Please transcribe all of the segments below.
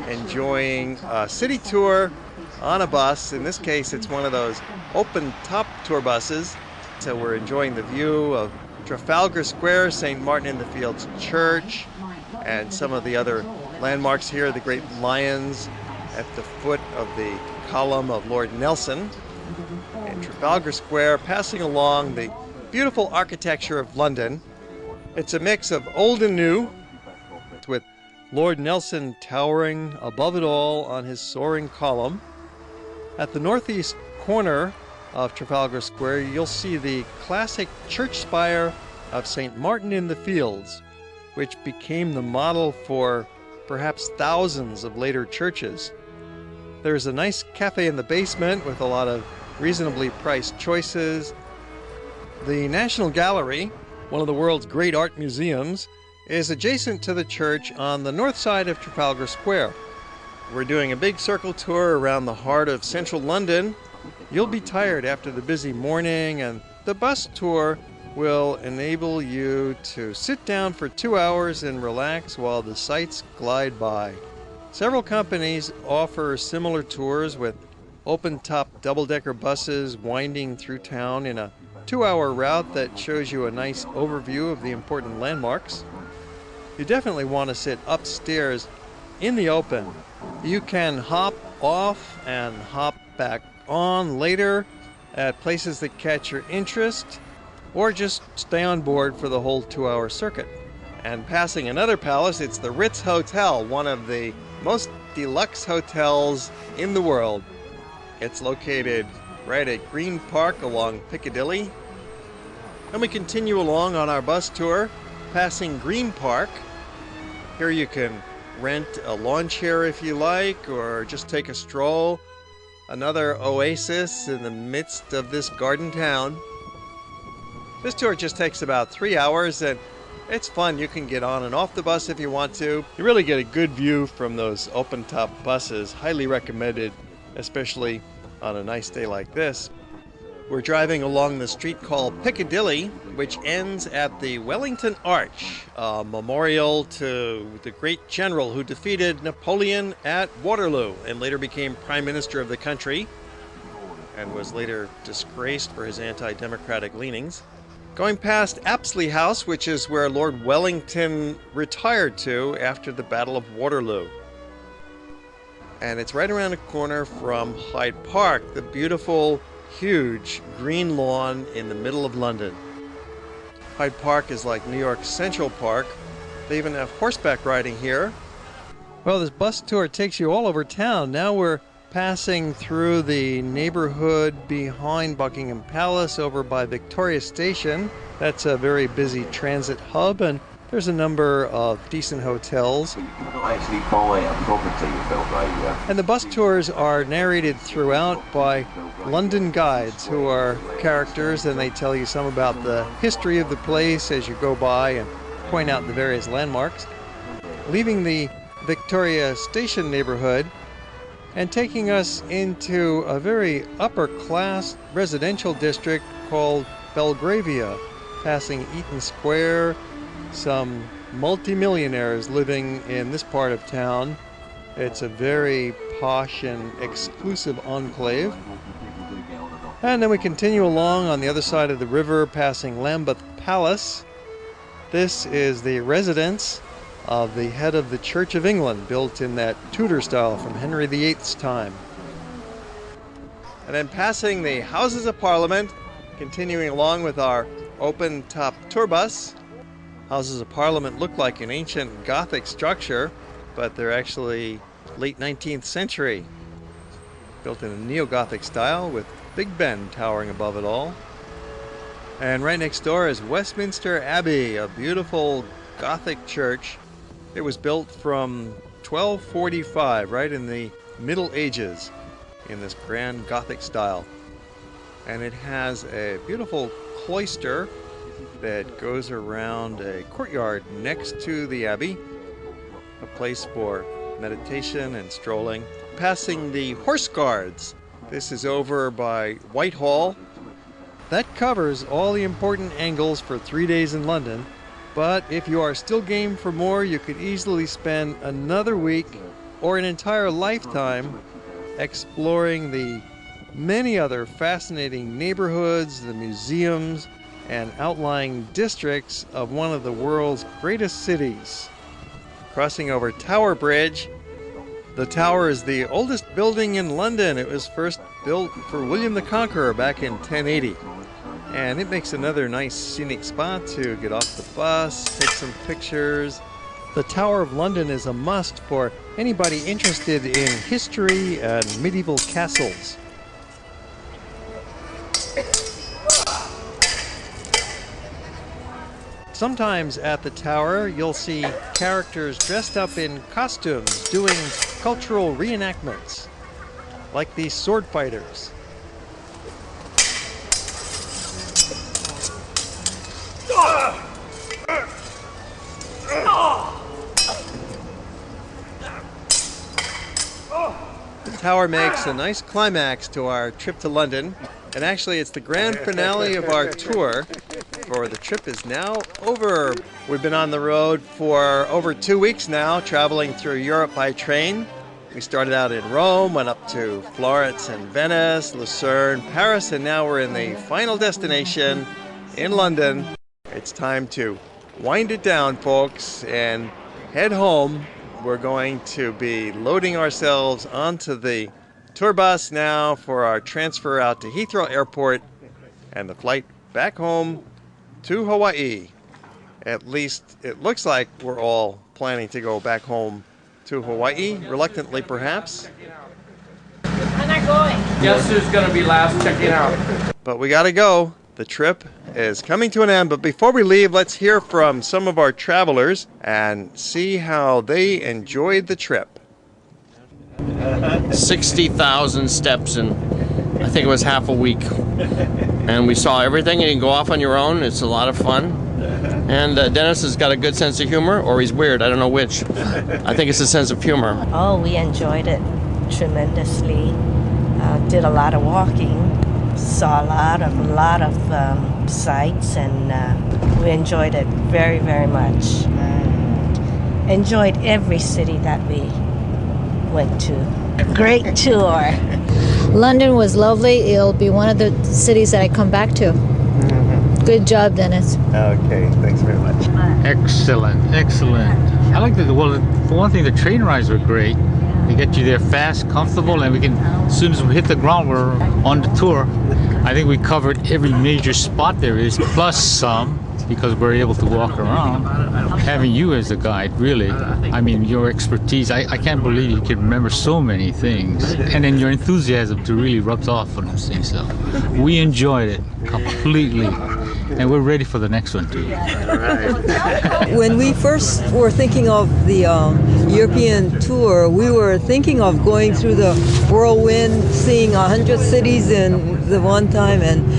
enjoying a city tour on a bus. In this case, it's one of those open top tour buses. So we're enjoying the view of Trafalgar Square, St. Martin in the Fields Church, and some of the other landmarks here, the great lions at the foot of the column of Lord Nelson in Trafalgar Square, passing along the beautiful architecture of London. It's a mix of old and new, with Lord Nelson towering above it all on his soaring column. At the northeast corner of Trafalgar Square, you'll see the classic church spire of St. Martin in the Fields, which became the model for perhaps thousands of later churches. There's a nice cafe in the basement with a lot of reasonably priced choices. The National Gallery, one of the world's great art museums, is adjacent to the church on the north side of Trafalgar Square. We're doing a big circle tour around the heart of central London. You'll be tired after the busy morning, and the bus tour will enable you to sit down for 2 hours and relax while the sights glide by. Several companies offer similar tours with open-top double-decker buses winding through town in a 2-hour route that shows you a nice overview of the important landmarks. You definitely want to sit upstairs in the open. You can hop off and hop back on later at places that catch your interest, or just stay on board for the whole 2-hour circuit. And passing another palace, it's the Ritz Hotel, one of the most deluxe hotels in the world. It's located right at Green Park along Piccadilly. And we continue along on our bus tour, passing Green Park. Here you can rent a lawn chair if you like, or just take a stroll. Another oasis in the midst of this garden town. This tour just takes about 3 hours, and it's fun. You can get on and off the bus if you want to. You really get a good view from those open-top buses. Highly recommended, especially on a nice day like this. We're driving along the street called Piccadilly, which ends at the Wellington Arch, a memorial to the great general who defeated Napoleon at Waterloo and later became Prime Minister of the country and was later disgraced for his anti-democratic leanings. Going past Apsley House, which is where Lord Wellington retired to after the Battle of Waterloo. And it's right around the corner from Hyde Park, the beautiful, huge green lawn in the middle of London. Hyde Park is like New York's Central Park. They even have horseback riding here. Well, this bus tour takes you all over town. Now we're passing through the neighborhood behind Buckingham Palace over by Victoria Station. That's a very busy transit hub, and there's a number of decent hotels. You cannot actually buy a property without a... And the bus tours are narrated throughout by London guides who are characters, and they tell you some about the history of the place as you go by and point out the various landmarks. Leaving the Victoria Station neighborhood and taking us into a very upper-class residential district called Belgravia, passing Eaton Square, some multimillionaires living in this part of town. It's a very posh and exclusive enclave. And then we continue along on the other side of the river, passing Lambeth Palace. This is the residence of the head of the Church of England, built in that Tudor style from Henry VIII's time. And then passing the Houses of Parliament, continuing along with our open-top tour bus. Houses of Parliament look like an ancient Gothic structure, but they're actually late 19th century, built in a neo-Gothic style with Big Ben towering above it all. And right next door is Westminster Abbey, a beautiful Gothic church. It was built from 1245, right in the Middle Ages, in this grand Gothic style. And it has a beautiful cloister that goes around a courtyard next to the abbey, a place for meditation and strolling. Passing the Horse Guards. This is over by Whitehall. That covers all the important angles for 3 days in London. But if you are still game for more, you could easily spend another week or an entire lifetime exploring the many other fascinating neighborhoods, the museums, and outlying districts of one of the world's greatest cities. Crossing over Tower Bridge. The tower is the oldest building in London. It was first built for William the Conqueror back in 1080. And it makes another nice scenic spot to get off the bus, take some pictures. The Tower of London is a must for anybody interested in history and medieval castles. Sometimes at the tower, you'll see characters dressed up in costumes doing cultural reenactments, like these sword fighters. The tower makes a nice climax to our trip to London, and actually it's the grand finale of our tour, for the trip is now over. We've been on the road for over 2 weeks now, traveling through Europe by train. We started out in Rome, went up to Florence and Venice, Lucerne, Paris, and now we're in the final destination in London. It's time to wind it down, folks, and head home. We're going to be loading ourselves onto the tour bus now for our transfer out to Heathrow Airport and the flight back home to Hawaii. At least it looks like we're all planning to go back home to Hawaii, reluctantly perhaps. Guess who's going to be last checking out? But we gotta go. The trip is coming to an end, but before we leave, let's hear from some of our travelers and see how they enjoyed the trip. 60,000 steps in, I think it was half a week. And we saw everything, and you can go off on your own. It's a lot of fun. And Dennis has got a good sense of humor, or he's weird, I don't know which. I think it's a sense of humor. Oh, we enjoyed it tremendously. Did a lot of walking, saw a lot of sights, and we enjoyed it very, very much. Enjoyed every city that we went to. Great tour. London was lovely. It'll be one of the cities that I come back to. Good job, Dennis. Okay, thanks very much. Excellent, excellent. I like well, for one thing, the train rides were great. They get you there fast, comfortable, and we can, as soon as we hit the ground, we're on the tour. I think we covered every major spot there is, plus some, because we're able to walk around. Having you as a guide, really, I mean, your expertise, I can't believe you can remember so many things. And then your enthusiasm to really rubs off on those things. So we enjoyed it completely. And we're ready for the next one too. When we first were thinking of the European tour, we were thinking of going through the whirlwind, seeing 100 cities in the one time, and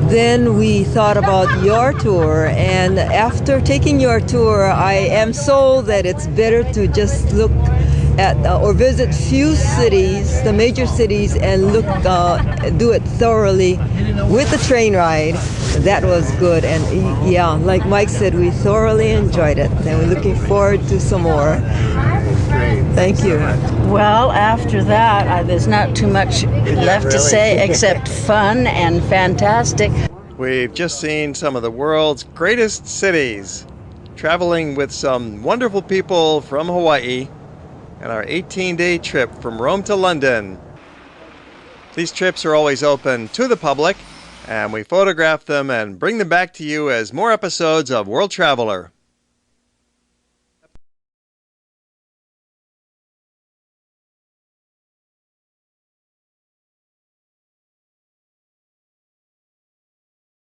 then we thought about your tour. And after taking your tour, I am sold that it's better to just look at or visit few cities, the major cities, and do it thoroughly with the train ride. That was good, and yeah, like Mike said, we thoroughly enjoyed it, and we're looking forward to some more. Thank you. Well, after that, there's not too much left to say except fun and fantastic. We've just seen some of the world's greatest cities, traveling with some wonderful people from Hawaii, and our 18-day trip from Rome to London. These trips are always open to the public, and we photograph them and bring them back to you as more episodes of World Traveler.